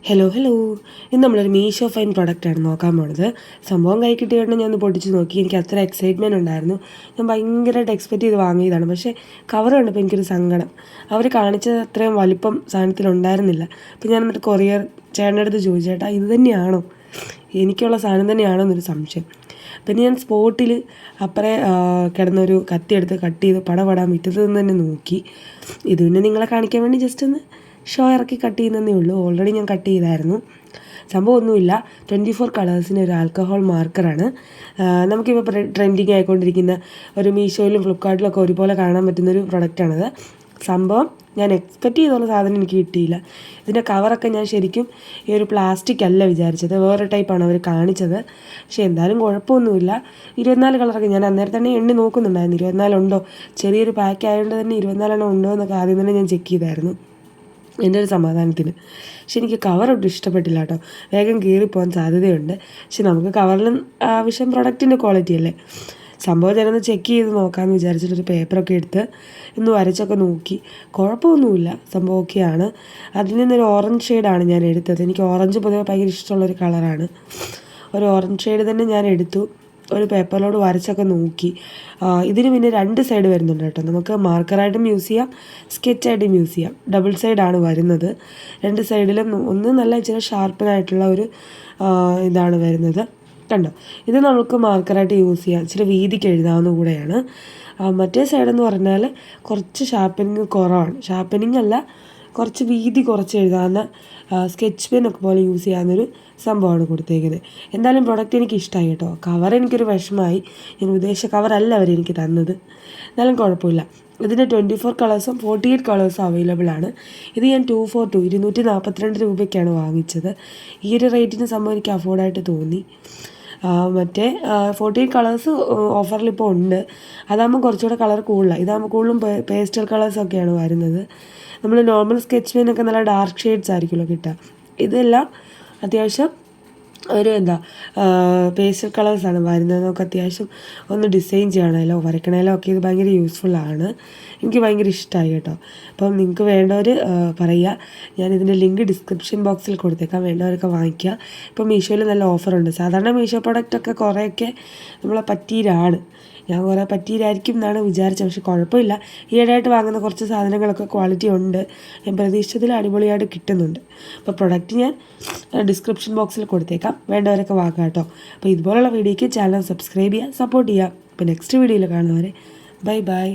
Hello hello ഇന്ന് നമ്മളൊരു Meesho fine പ്രൊഡക്റ്റാണ് നോക്കാൻ പോണത്. സംഭവം കൈ കിട്ടിയോണ്ട് ഞാൻ ഒന്ന് പൊട്ടിച്ച് നോക്കി. എനിക്ക് അത്ര എക്സൈറ്റ്മെൻറ്റ് ഉണ്ടായിരുന്നു. ഞാൻ ഭയങ്കരമായിട്ട് എക്സ്പെക്റ്റ് ചെയ്ത് വാങ്ങിയതാണ്. പക്ഷേ കവർ കണ്ടപ്പോൾ എനിക്കൊരു സങ്കടം. അവർ കാണിച്ചത് അത്രയും വലിപ്പം സാധനത്തിലുണ്ടായിരുന്നില്ല. അപ്പോൾ ഞാൻ എന്നിട്ട് കൊറിയർ ചേട്ടൻ്റെ അടുത്ത് ചോദിച്ചു, ചേട്ടാ ഇത് തന്നെയാണോ, എനിക്കുള്ള സാധനം തന്നെയാണോ എന്നൊരു സംശയം. പിന്നെ ഞാൻ സ്പോട്ടിൽ അപ്പറേ കിടന്നൊരു കത്തിയെടുത്ത് കട്ട് ചെയ്ത് പടപടാൻ മുറ്റത്ത് നിന്ന് തന്നെ നോക്കി. ഇത് പിന്നെ നിങ്ങളെ കാണിക്കാൻ വേണ്ടി ജസ്റ്റ് ഒന്ന് ഷോ ഇറക്കി കട്ട് ചെയ്യുന്നതേ ഉള്ളൂ. ഓൾറെഡി ഞാൻ കട്ട് ചെയ്തായിരുന്നു. സംഭവം ഒന്നുമില്ല. 24 കളേഴ്സിൻ്റെ ഒരു ആൽക്കഹോൾ മാർക്കറാണ്. നമുക്കിപ്പോൾ ട്രെൻഡിങ് ആയിക്കൊണ്ടിരിക്കുന്ന ഒരു മീഷോയിലും ഫ്ലിപ്കാർട്ടിലൊക്കെ ഒരുപോലെ കാണാൻ പറ്റുന്നൊരു പ്രൊഡക്റ്റാണിത്. സംഭവം ഞാൻ എക്സ്പെക്റ്റ് ചെയ്തുള്ള സാധനം എനിക്ക് കിട്ടിയില്ല. ഇതിൻ്റെ കവറൊക്കെ ഞാൻ ശരിക്കും ഈ ഒരു പ്ലാസ്റ്റിക് അല്ല വിചാരിച്ചത്, വേറെ ടൈപ്പാണ് അവർ കാണിച്ചത്. പക്ഷേ എന്തായാലും കുഴപ്പമൊന്നുമില്ല. 24 കളറൊക്കെ ഞാൻ അന്നേരം തന്നെ എണ്ണി നോക്കുന്നുണ്ടായിരുന്നു, 24 ഉണ്ടോ. ചെറിയൊരു പാക്ക് ആയതുകൊണ്ട് തന്നെ 24 ഉണ്ടോ എന്നൊക്കെ ആദ്യം തന്നെ ഞാൻ ചെക്ക് ചെയ്തായിരുന്നു എൻ്റെ ഒരു സമാധാനത്തിന്. പക്ഷെ എനിക്ക് കവറൊട്ടും ഇഷ്ടപ്പെട്ടില്ല കേട്ടോ. വേഗം കീറിപ്പോകാൻ സാധ്യതയുണ്ട്. പക്ഷെ നമുക്ക് കവറിലും ആവശ്യം പ്രൊഡക്റ്റിൻ്റെ ക്വാളിറ്റി അല്ലേ. സംഭവം ഞാനൊന്ന് ചെക്ക് ചെയ്ത് നോക്കാമെന്ന് വിചാരിച്ചിട്ടൊരു പേപ്പറൊക്കെ എടുത്ത് ഒന്ന് വരച്ചൊക്കെ നോക്കി. കുഴപ്പമൊന്നുമില്ല, സംഭവം ഓക്കെയാണ്. അതിൽ നിന്നൊരു ഓറഞ്ച് ഷെയ്ഡാണ് ഞാൻ എടുത്തത്. എനിക്ക് ഓറഞ്ച് പൊതുവെ ഭയങ്കര ഇഷ്ടമുള്ളൊരു കളറാണ്. ഒരു ഓറഞ്ച് ഷെയ്ഡ് തന്നെ ഞാൻ എടുത്തു. ഒരു പേപ്പറിലോട് വരച്ചൊക്കെ നോക്കി. ഇതിന് പിന്നെ 2 സൈഡ് വരുന്നുണ്ട് കേട്ടോ. നമുക്ക് മാർക്കറായിട്ടും യൂസ് ചെയ്യാം, സ്കെച്ചായിട്ടും യൂസ് ചെയ്യാം. ഡബിൾ സൈഡാണ് വരുന്നത്. 2 സൈഡിലും ഒന്ന് നല്ല ഇച്ചിരി ഷാർപ്പനായിട്ടുള്ള ഒരു ഇതാണ് വരുന്നത്. കണ്ടോ, ഇത് നമുക്ക് മാർക്കറായിട്ട് യൂസ് ചെയ്യാം. ഇച്ചിരി വീതിക്ക് എഴുതാവുന്ന കൂടെയാണ്. മറ്റേ സൈഡെന്ന് പറഞ്ഞാൽ കുറച്ച് ഷാർപ്പനിങ് കുറവാണ്. ഷാർപ്പനിങ് അല്ല, കുറച്ച് വീതി കുറച്ച് എഴുതാവുന്ന സ്കെച്ച് പെന്നൊക്കെ പോലെ യൂസ് ചെയ്യാവുന്നൊരു സംഭവമാണ് കൊടുത്തേക്കുന്നത്. എന്തായാലും പ്രൊഡക്റ്റ് എനിക്ക് ഇഷ്ടമായി കേട്ടോ. കവർ എനിക്കൊരു വിഷമമായി. ഞാൻ ഉദ്ദേശിച്ച കവറല്ല അവരെനിക്ക് തന്നത്. എന്നാലും കുഴപ്പമില്ല. ഇതിൻ്റെ 24 കളേഴ്സും 48 കളേഴ്സും അവൈലബിൾ ആണ്. ഇത് ഞാൻ 242 രൂപയ്ക്കാണ് വാങ്ങിച്ചത്. ഈ ഒരു റേറ്റിന് സംഭവം എനിക്ക് അഫോർഡായിട്ട് തോന്നി. മറ്റേ 48 കളേഴ്സ് ഓഫറിലിപ്പോൾ ഉണ്ട്. അതാകുമ്പോൾ കുറച്ചുകൂടെ കളർ കൂടുതലാണ്. ഇതാകുമ്പോൾ കൂടുതലും പേസ്റ്റൽ കളേഴ്സൊക്കെയാണ് വരുന്നത്. നമ്മൾ നോർമൽ സ്കെച്ച് പെയിനൊക്കെ നല്ല ഡാർക്ക് ഷെയ്ഡ്സ് ആയിരിക്കുമല്ലോ കിട്ടുക. ഇതെല്ലാം അത്യാവശ്യം ഒരു പേസ്റ്റൽ കളേഴ്സാണ് വരുന്നത്. നമുക്ക് അത്യാവശ്യം ഒന്ന് ഡിസൈൻ ചെയ്യണമല്ലോ, വരയ്ക്കണമല്ലോ ഒക്കെ ഇത് ഭയങ്കര യൂസ്ഫുള്ളാണ്. എനിക്ക് ഭയങ്കര ഇഷ്ടമായി കേട്ടോ. അപ്പം നിങ്ങൾക്ക് വേണ്ടവർ പറയുക. ഞാനിതിൻ്റെ ലിങ്ക് ഡിസ്ക്രിപ്ഷൻ ബോക്സിൽ കൊടുത്തേക്കാം, വേണ്ടവരൊക്കെ വാങ്ങിക്കുക. ഇപ്പം മീഷോയിൽ നല്ല ഓഫറുണ്ട്. സാധാരണ മീഷോ പ്രൊഡക്റ്റൊക്കെ കുറേയൊക്കെ നമ്മളെ പറ്റിയിലാണ്. ഞാൻ കുറേ പറ്റിയിലായിരിക്കും എന്നാണ് വിചാരിച്ചത്. പക്ഷെ കുഴപ്പമില്ല. ഈയിടെയായിട്ട് വാങ്ങുന്ന കുറച്ച് സാധനങ്ങളൊക്കെ ക്വാളിറ്റി ഉണ്ട്. ഞാൻ പ്രതീക്ഷിച്ചതിൽ അടിപൊളിയായിട്ട് കിട്ടുന്നുണ്ട്. അപ്പോൾ പ്രൊഡക്റ്റ് ഞാൻ ഡിസ്ക്രിപ്ഷൻ ബോക്സിൽ കൊടുത്തേക്കാം, വേണ്ടവരൊക്കെ വാങ്ങാം കേട്ടോ. അപ്പോൾ ഇതുപോലുള്ള വീഡിയോയ്ക്ക് ചാനൽ സബ്സ്ക്രൈബ് ചെയ്യുക, സപ്പോർട്ട് ചെയ്യുക. അപ്പോൾ നെക്സ്റ്റ് വീഡിയോയിൽ കാണുന്നവരെ ബൈ ബൈ.